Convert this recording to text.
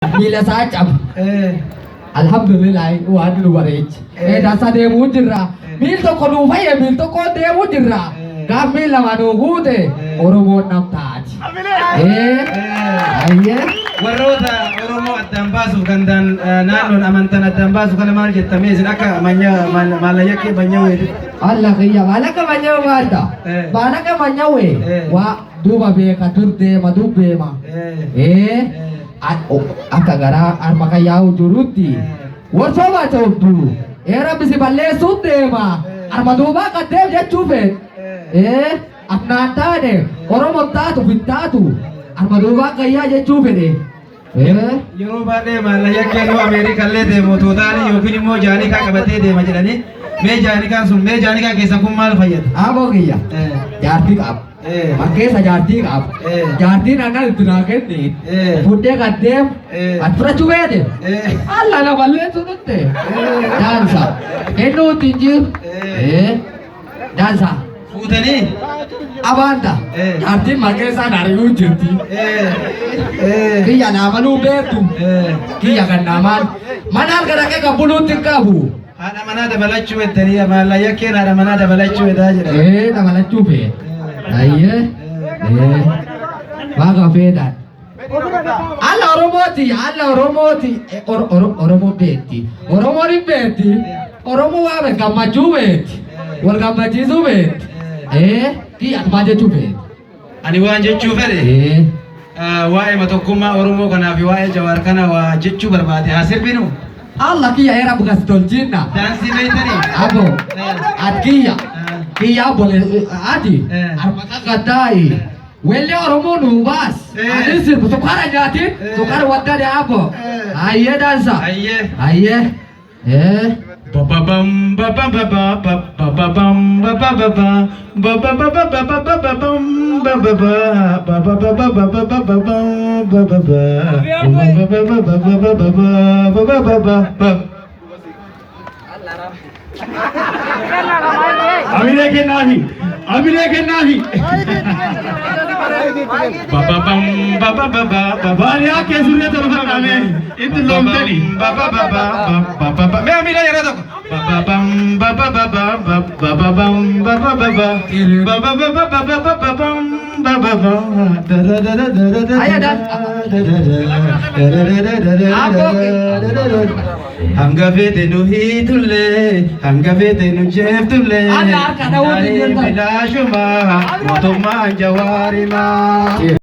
Bila saja. Alhamdulillah waan nu bareech. Dasa deemuu jirra. Miil tokko nuu fayye miil tokko deemuu jirra. Gaaffii lama nuu guute Oromoon nam taati. Ayyee. Warroota Oromoo addaan baasuuf gandaan naannoon amantan addaan baasu kana maal jettamee isin akka mallayyakee banyawee. Allah kiyya maalaka banyawe maalta? Maalaka banyawe waa duuba beeka dur deema dub beema. Akka garaa harma kan yaa'u jirutti warsoo baatawtu rabbi si balleessuut deema harma duubaa qaddeef jechuu feet aknaan taane Oromoon taatu fin taatu harma duubaa qayyaa jechuu fedhe. Yeroo baay'ee mallayyakee nu Ameerikallee deemu tuutaanii yookiin immoo jaanikaa qabatee deema jedhanii mee jaanikaan sun mee jaanikaa keessan kun maal fayyada? Aboo kiyya jaartii qaba. Makkeessa jaartii qaba. Jaartiin annan itti naa kenni. Fuudhee gaddeem ati fudhachuu beete. Alla na balleessu nutte. Daansa. Kennuutti hin jiru. Daansa. Fuutanii? Abaanta. Jaartiin makkeessaan ari'uu jirti. Kiyya naamanuu beektu. Kiyya kan naamaan. Manaan gadaqee kan buluutti hin qabu. Haadha manaa dabalachuu eddanii mallayyakeen haadha manaa dabalachuu eddaa jedha. Dabalachuu fee. Ayyee. Waaqa feedhaan. Alla Oromooti. Alla Oromooti. Oromoo beekti. Oromoon hin beekti. Oromoo waa gammachuu beekti. Wal gammachiisuu beekti. Kiyya maal jechuu feeti? Ani waan jechuu fedhe. Waa'ee tokkummaa Oromoo kanaaf waa'ee Jawaar kana waa jechuu barbaade haa sirbinu. Allah kiyya era bukas tolchinna. Daansii beektanii? Abo. At kiyya bole ati. Armaka gadai. Welle Oromoo nu baas. Ani sirbu sukara nyaatin. Sukara waddade abo. Ayyee dansa. Ayyee. Bababam babababa bababam babababa babababa bababam bababa bababa. Amine ke nahi. Bababam babababa babariya ke surya tarfa kame itu lomtani babababa bababa me amine yara to bababam babababa bababam babababa babababa bababa hanga fete nu hitulle hanga fete nu jeftulle bilashuma motoma jawarima